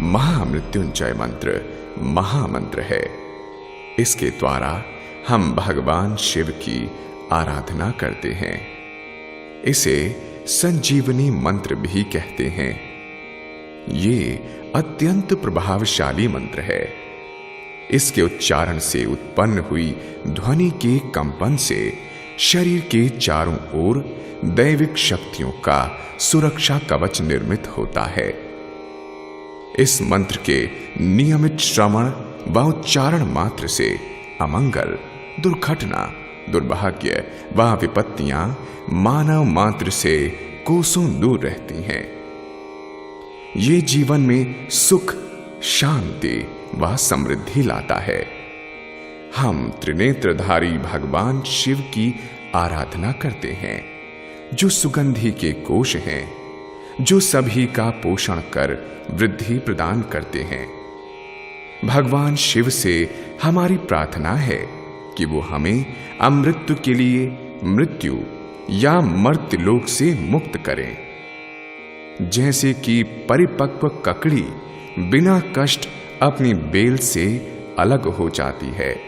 महामृत्युंजय मंत्र महामंत्र है। इसके द्वारा हम भगवान शिव की आराधना करते हैं। इसे संजीवनी मंत्र भी कहते हैं। ये अत्यंत प्रभावशाली मंत्र है। इसके उच्चारण से उत्पन्न हुई ध्वनि के कंपन से शरीर के चारों ओर दैविक शक्तियों का सुरक्षा कवच निर्मित होता है। इस मंत्र के नियमित श्रवण व उच्चारण मात्र से अमंगल, दुर्घटना, दुर्भाग्य व विपत्तियां मानव मात्र से कोसों दूर रहती हैं। ये जीवन में सुख, शांति व समृद्धि लाता है। हम त्रिनेत्रधारी भगवान शिव की आराधना करते हैं, जो सुगंधि के कोश हैं, जो सभी का पोषण कर वृद्धि प्रदान करते हैं। भगवान शिव से हमारी प्रार्थना है कि वो हमें अमृत्यु के लिए मृत्यु या मर्त्यलोक से मुक्त करें। जैसे कि परिपक्व ककड़ी बिना कष्ट अपनी बेल से अलग हो जाती है,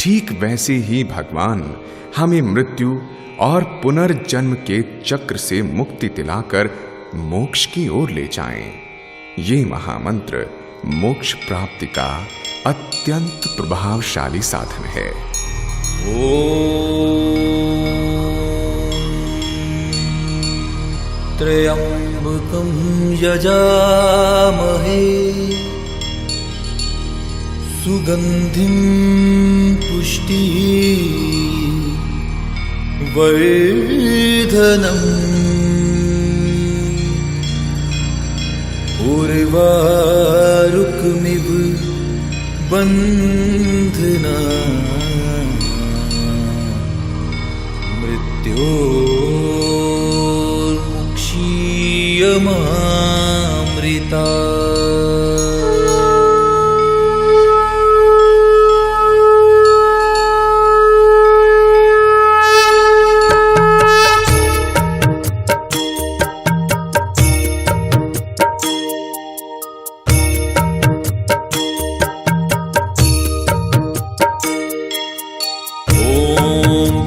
ठीक वैसे ही भगवान हमें मृत्यु और पुनर्जन्म के चक्र से मुक्ति दिलाकर मोक्ष की ओर ले जाएं। ये महामंत्र मोक्ष प्राप्ति का अत्यंत प्रभावशाली साधन है। त्र्यंबकं यजामहे सुगंधिं पुष्टिः वर्धनम् उर्वारुकमिव बन्धना मृत्योर्मुक्षीयमामृता।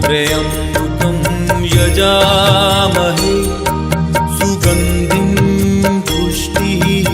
त्र्यंबकं यजामहे सुगंधिं पुष्टिः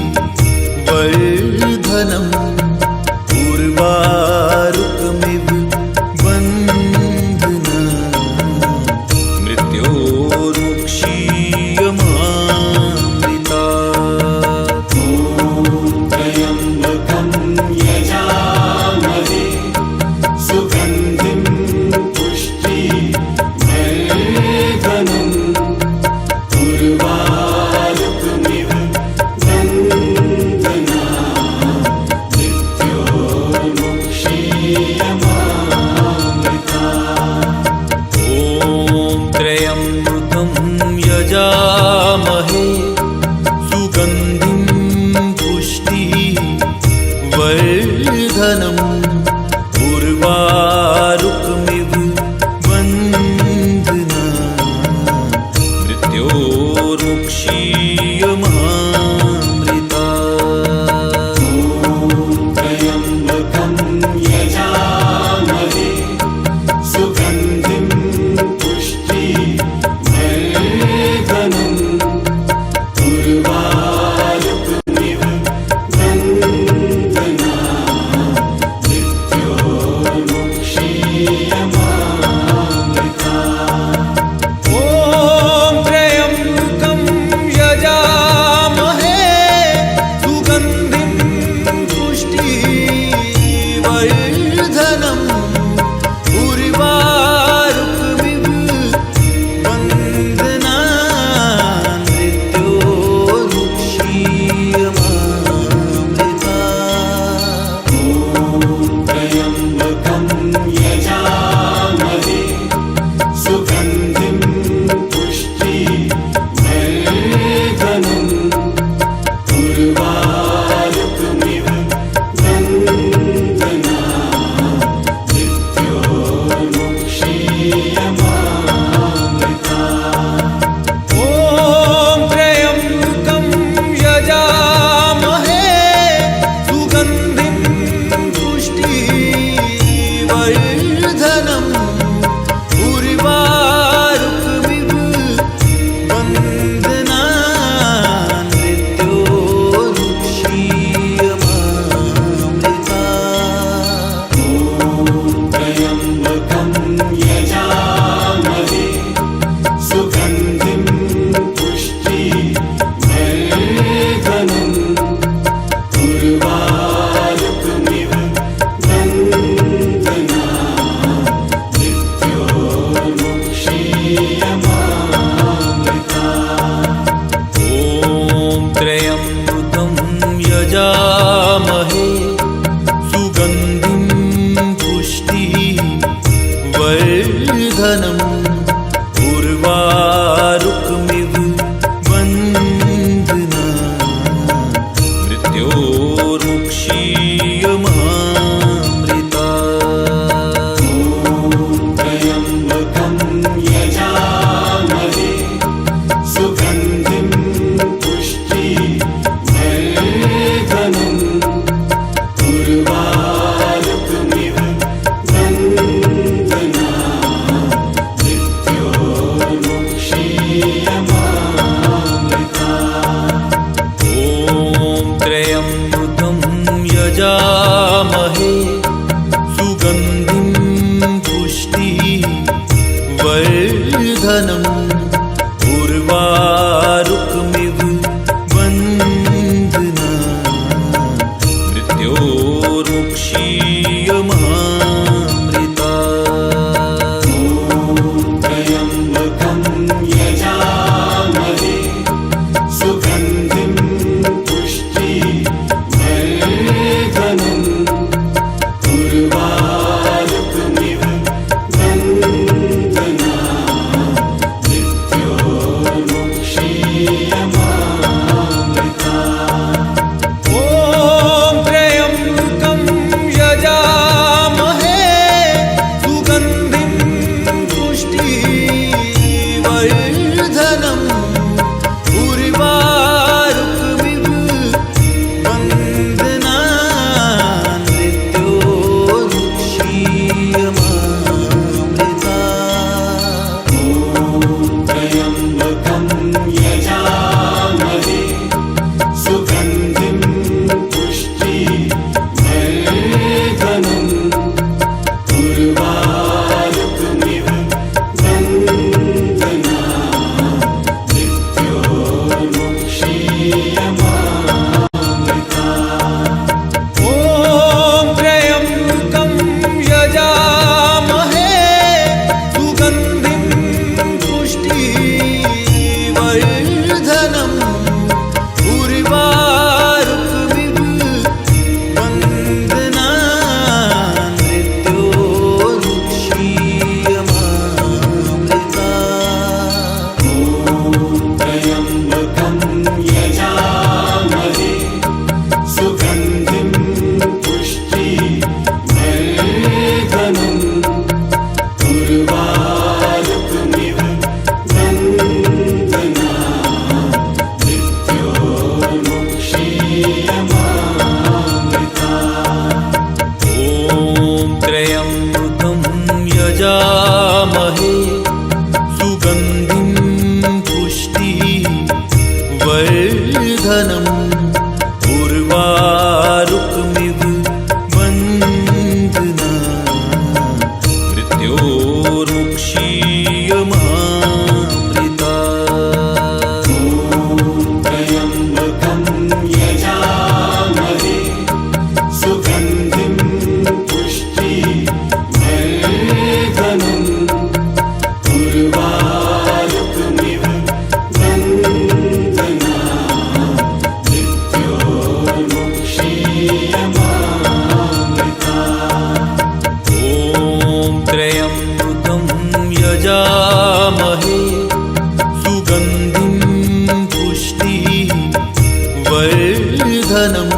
वर्धनम्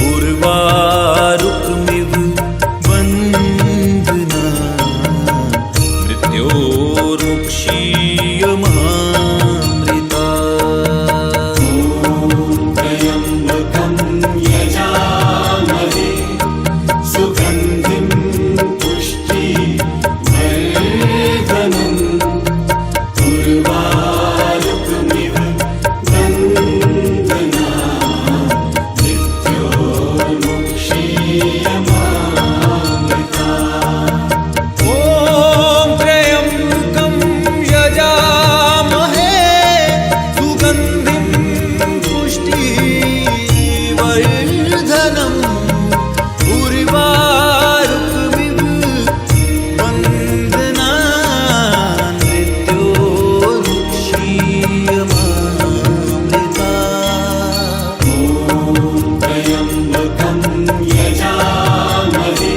उर्वारुकमिव वन्दना मृत्योर्मुक्षीयमामृता। त्र्यम्बकं यजामहे सुगन्धिं पुष्टिवर्धनम् उर्वारुकमिव वन्दना मृत्योर्मुक्षीयमामृता। ॐ त्र्यम्बकं यजामहे सुगन्धिं पुष्टिवर्धनम् उर्वारुकमिव वन्दना मृत्योर्मुक्षीयमामृता। त्र्यम्बकं यजामहे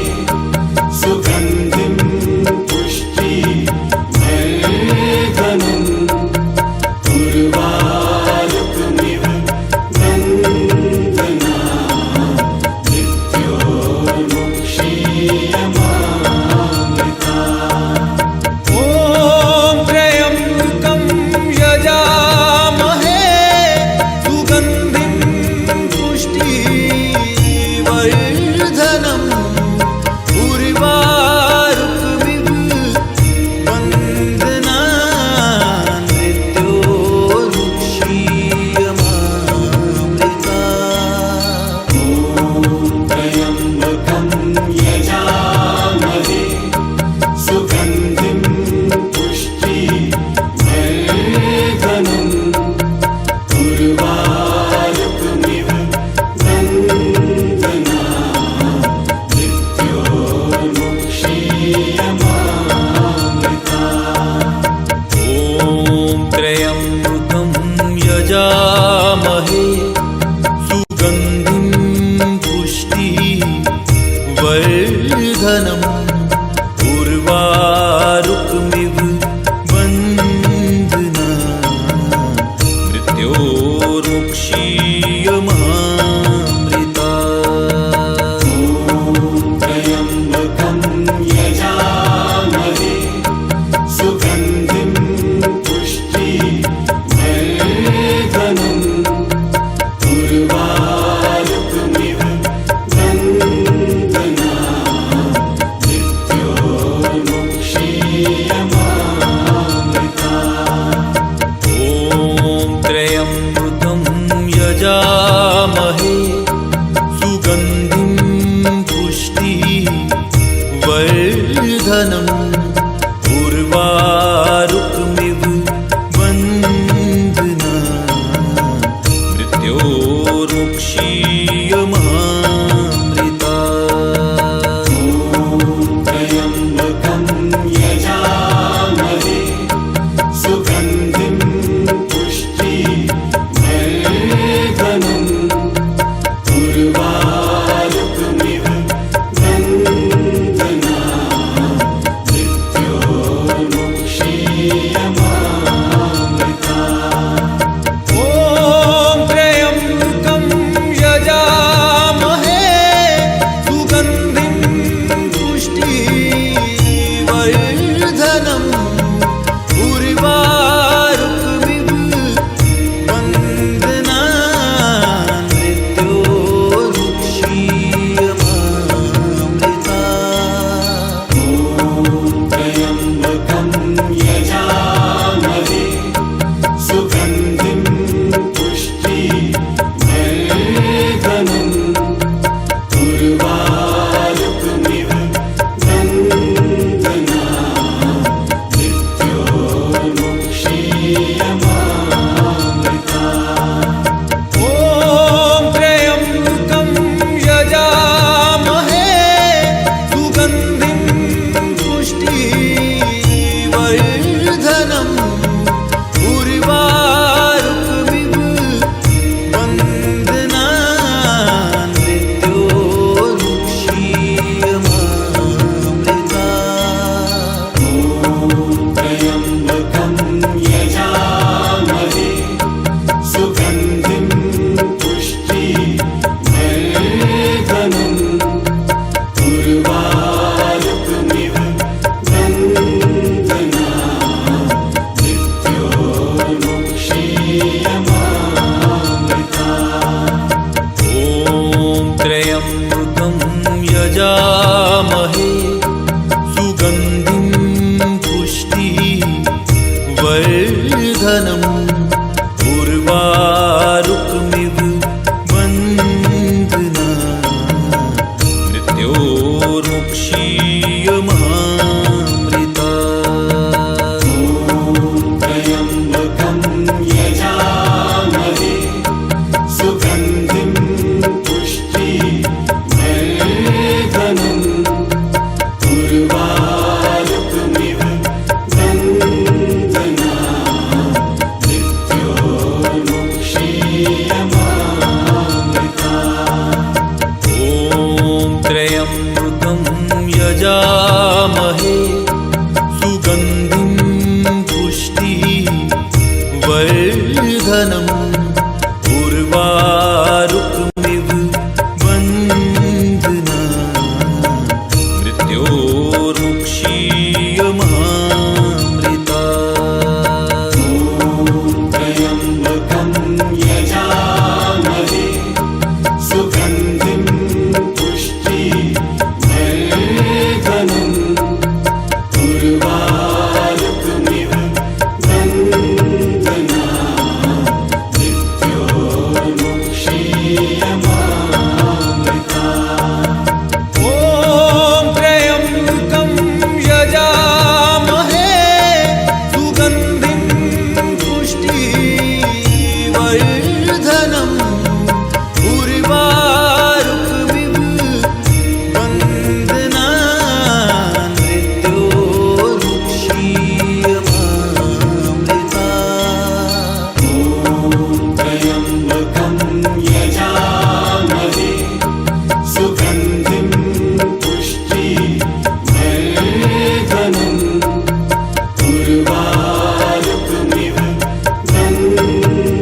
सुगन्धिं पुष्टिवर्धनम् उर्वारुकमिव वन्दना मृत्योर्मुक्षीयमामृता। ॐ त्र्यम्बकं यजामहे सुगन्धिं पुष्टिवर्धनम् उर्वारुकमिव वन्दना मृत्योर्मुक्षीयमामृता। त्र्यम्बकं यजामहे सुगन्धिं पुष्टिवर्धनम् उर्वारुकमिव वन्दना मृत्योर्मुक्षीयमामृता। ॐ त्र्यम्बकं यजामहे सुगन्धिं पुष्टिवर्धनम् उर्वारुकमिव वन्दना मृत्योर्मुक्षीयमामृता। त्र्यम्बकं यजामहे सुगन्धिं पुष्टिवर्धनम् उर्वारुकमिव वन्दना मृत्योर्मुक्षीयमामृता। ॐ त्र्यम्बकं यजामहे सुगन्धिं पुष्टिवर्धनम् उर्वारुकमिव वन्दना मृत्योर्मुक्षीयमामृता। त्र्यम्बकं यजामहे सुगन्धिं पुष्टिवर्धनम् उर्वारुकमिव वन्दना मृत्योर्मुक्षीयमामृता। ॐ त्र्यम्बकं सुगन्धिं पुष्टिवर्धनम् उर्वारुकमिव बन्धनान् मृत्योर्मुक्षीयमामृता। ॐ त्र्यम्बकं यजामहे सुगन्धिं पुष्टिवर्धनम् उर्वारुकमिव बन्धनान् मृत्योर्मुक्षीयमामृता। त्र्यम्बकं यजामहे सुगन्धिं पुष्टिवर्धनम् उर्वारुकमिव बन्धनान् मृत्योर्मुक्षीयमामृता। ॐ त्र्यम्बकं यजामहे सुगन्धिं पुष्टिवर्धनम् उर्वारुकमिव बन्धनान् मृत्योर्मुक्षीयमामृता। त्र्यम्बकं यजामहे सुगन्धिं पुष्टिवर्धनम् उर्वारुकमिव बन्धनान्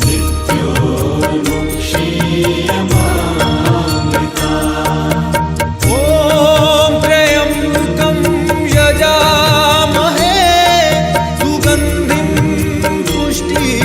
मृत्योर्मुक्षीयमामृता। ॐ त्र्यम्बकं यजामहे सुगन्धिं पुष्टिवर्धनम्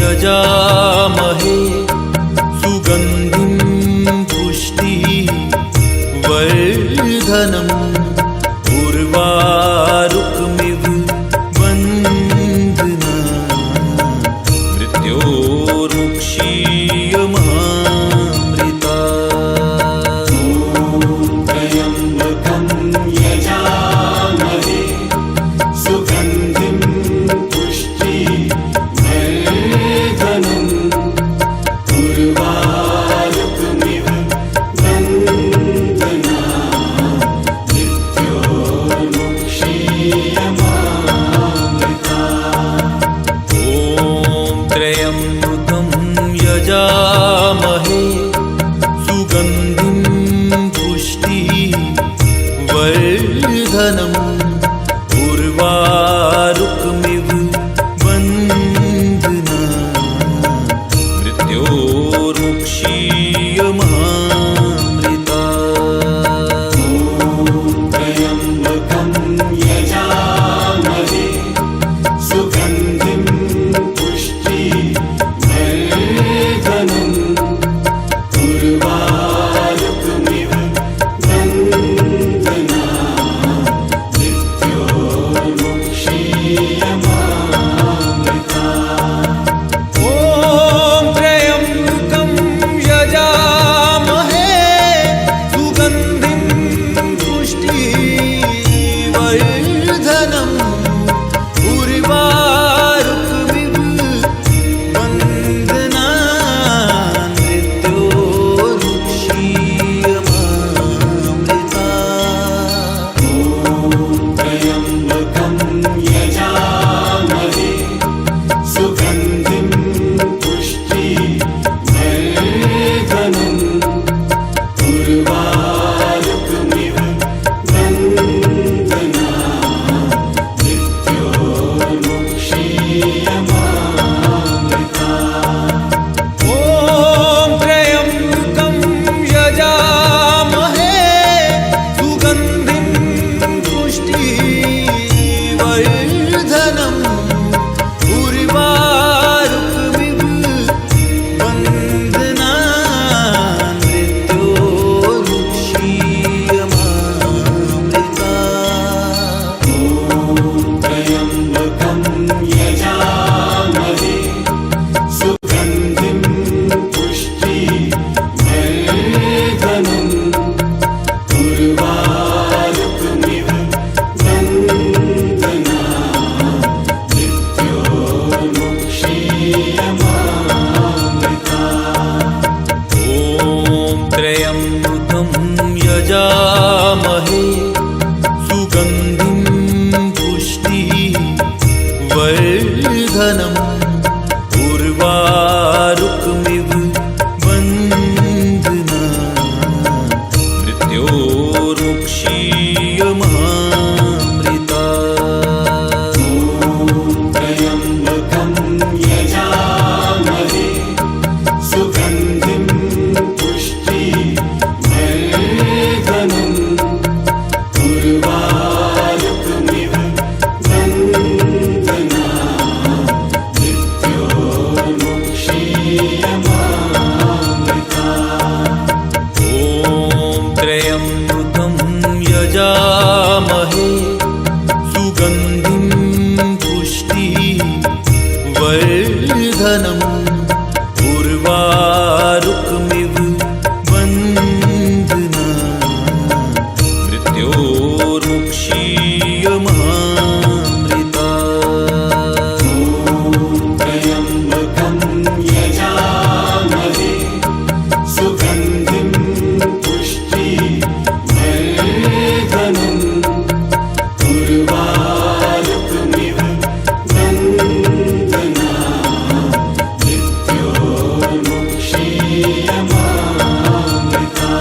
यजामहे सुगन्धिं पुष्टिवर्धनम् उर्वारुकमिव बन्धना मृत्योर्मुक्षीयमामृता। त्र्यम्बकं यजामहे सुगन्धिं पुष्टिवर्धनम् उर्वारुकमिव बन्धना मृत्योर्मुक्षीयमामृता। ॐ त्र्यम्बकं यजामहे सुगन्धिं पुष्टिवर्धनम् उर्वारुकमिव बन्धना मृत्योर्मुक्षीयमामृता। त्र्यम्बकं यजामहे सुगन्धिं पुष्टिवर्धनम् उर्वारुकमिव बन्धना मृत्योर्मुक्षीयमामृता। ॐ त्र्यम्बकं यजामहे सुगन्धिं पुष्टिवर्धनम् उर्वारुकमिव बन्धना मृत्योर्मुक्षीयमामृता। त्र्यम्बकं यजामहे सुगन्धिं पुष्टिवर्धनम् उर्वारुकमिव बन्धना मृत्योर्मुक्षीयमामृता। ॐ त्र्यम्बकं यजामहे सुगन्धिं पुष्टिवर्धनम् उर्वारुकमिव बन्धना मृत्योर्मुक्षीयमामृता। त्र्यम्बकं यजामहे सुगन्धिं पुष्टिवर्धनम् उर्वारुकमिव बन्धना मृत्योर्मुक्षीयमामृता। ॐ त्र्यम्बकं यजामहे सुगन्धिं पुष्टिवर्धनम् उर्वारुकमिव बन्धना मृत्योर्मुक्षीयमामृता। त्र्यम्बकं यजामहे सुगन्धिं पुष्टिवर्धनम् उर्वारुकमिव बन्धना मृत्योर्मुक्षीयमामृता। ॐ त्र्यम्बकं यजामहे सुगन्धिं पुष्टिवर्धनम् उर्वारुकमिव बन्धना मृत्योर्मुक्षीयमामृता। त्र्यम्बकं यजामहे सुगन्धिं पुष्टिवर्धनम् उर्वारुकमिव बन्धना मृत्योर्मुक्षीयमामृता।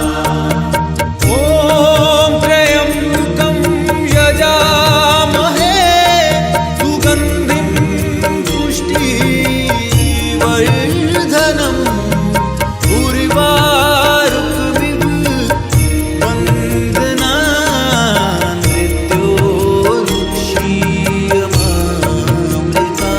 ॐ त्र्यम्बकं यजामहे सुगन्धिं पुष्टिवर्धनम् उर्वारुकमिव बन्धना मृत्योर्मुक्षीयमामृता।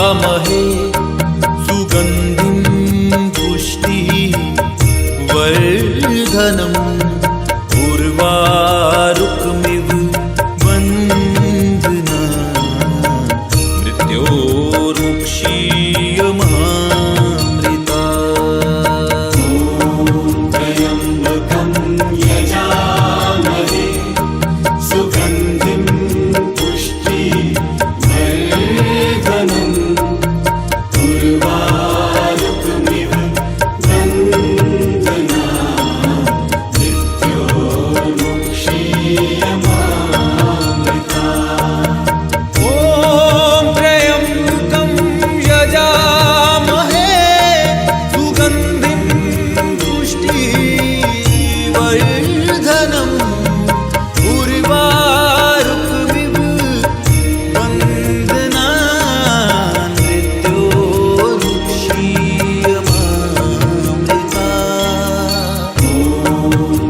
यजामहे सुगन्धिं पुष्टिवर्धनम् उर्वारुकमिव बन्धना मृत्योर्मुक्षीयमामृता। त्र्यम्बकं यजामहे सुगन्धिं पुष्टिवर्धनम् उर्वारुकमिव बन्धना मृत्योर्मुक्षीयमामृता। ॐ त्र्यम्बकं यजामहे सुगन्धिं पुष्टिवर्धनम् उर्वारुकमिव बन्धना मृत्योर्मुक्षीयमामृता।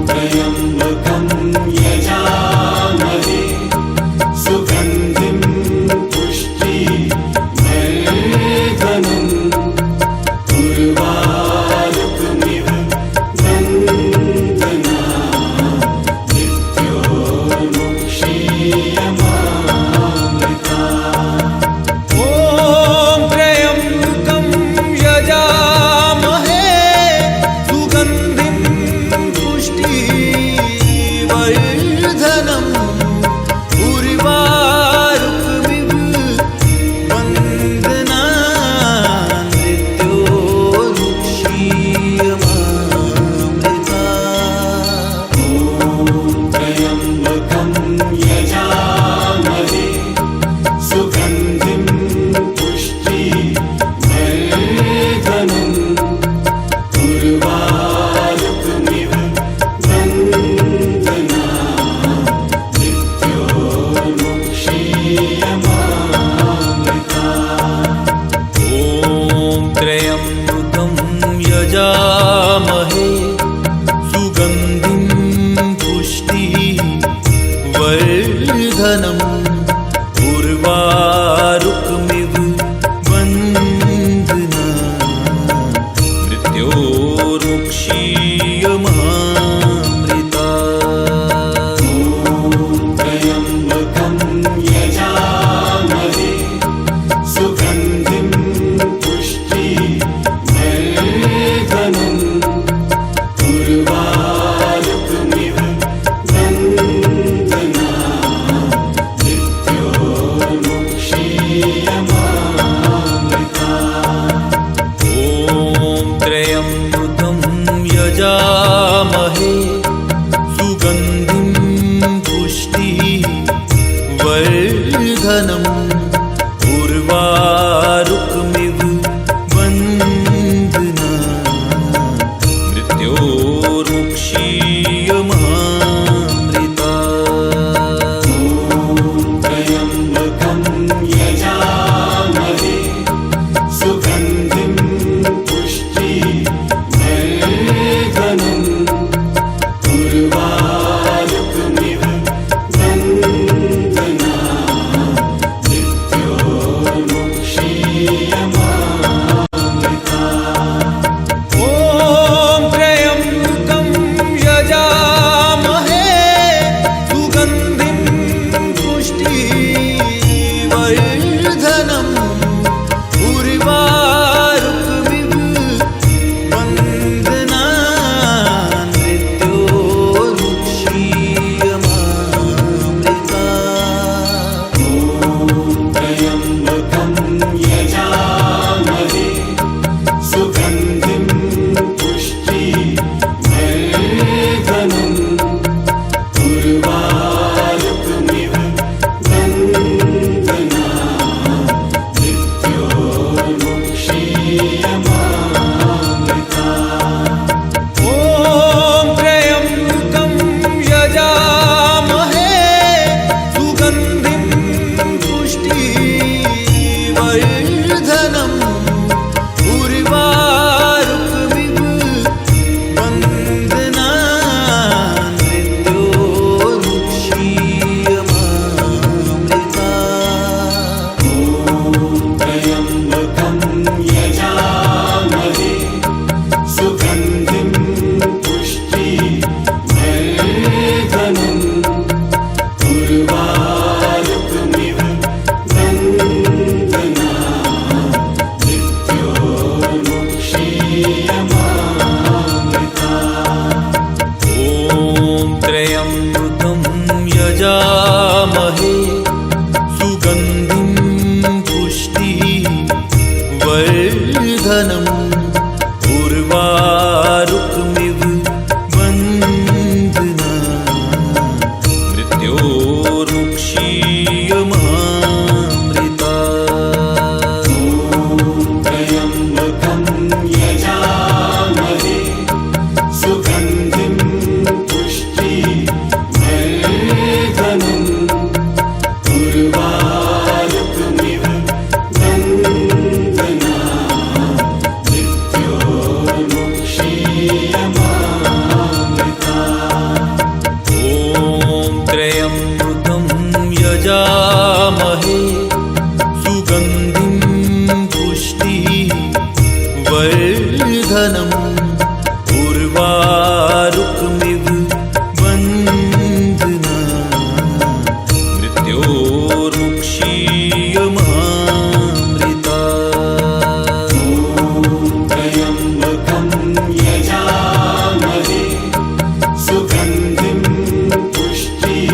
त्र्यम्बकं यजामहे सुगन्धिं पुष्टिवर्धनम् उर्वारुकमिव बन्धना मृत्योर्मुक्षीयमामृता। ॐ त्र्यम्बकं यजामहे सुगन्धिं पुष्टिवर्धनम् उर्वारुकमिव बन्धना वर्धनम् उर्वारुकमिव वन्दना मृत्योर्मुक्षीयमामृता त्र्यम्बकं यजामहे सुगन्धिं पुष्टिवर्धनम् उर्वारुकमिव वन्दना मृत्योर्मुक्षीयमामृता ॐ त्र्यम्बकं यजामहे सुगन्धिं पुष्टिवर्धनम् उर्वारुकमिव वन्दना मृत्योर्मुक्षीयमामृता त्र्यम्बकं यजामहे सुगन्धिं पुष्टिवर्धनम्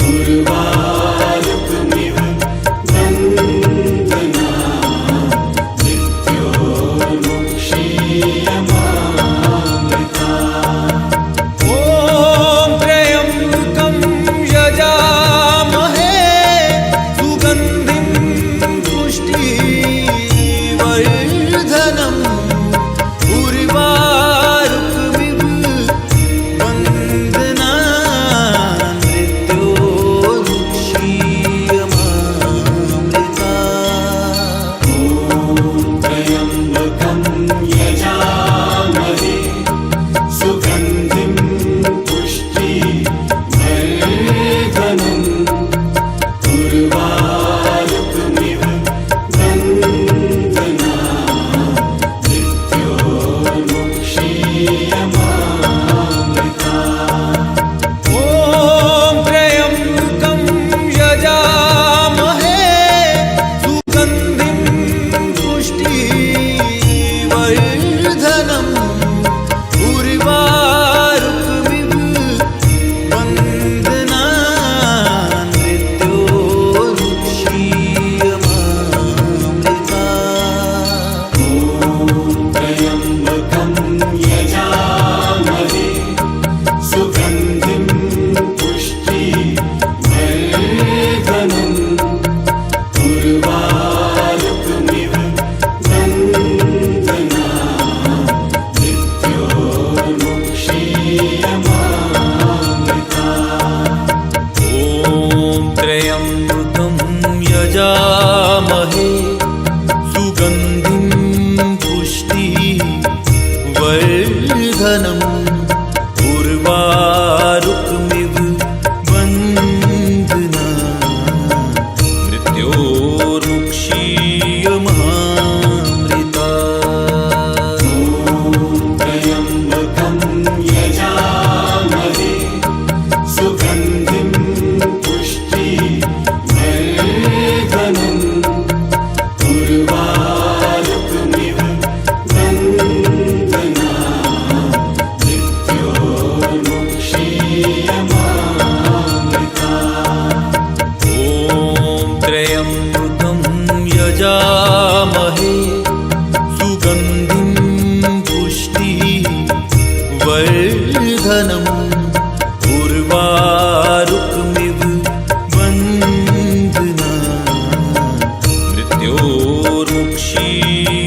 उर्वारुकमिव वन्दना मृत्योर्मुक्षीयमामृता ॐ त्र्यम्बकं यजामहे सुगन्धिं पुष्टिवर्धनम् उर्वारुकमिव वन्दना मृत्योर्मुक्षीयमामृता त्र्यम्बकं यजामहे सुगन्धिं पुष्टिवर्धनम् उर्वारुकमिव वन्दना मृत्योर्मुक्षीयमामृता ॐ त्र्यम्बकं यजामहे सुगन्धिं पुष्टिवर्धनम् उर्वारुकमिव वन्दना मृत्योर्मुक्षीयमामृता त्र्यम्बकं यजामहे सुगन्धिं पुष्टिवर्धनम् उर्वारुकमिव वन्दना मृत्योर्मुक्षीयमामृता ॐ त्र्यम्बकं यजामहे सुगन्धिं पुष्टिवर्धनम् उर्वारुकमिव वन्दना मृत्योर्मुक्षीयमामृता त्र्यम्बकं यजामहे सुगन्धिं पुष्टिवर्धनम् उर्वारुकमिव वन्दना मृत्योर्मुक्षीयमामृता ॐ त्र्यम्बकं यजामहे सुगन्धिं पुष्टिवर्धनम् उर्वारुकमिव वन्दना मृत्योर्मुक्षीयमामृता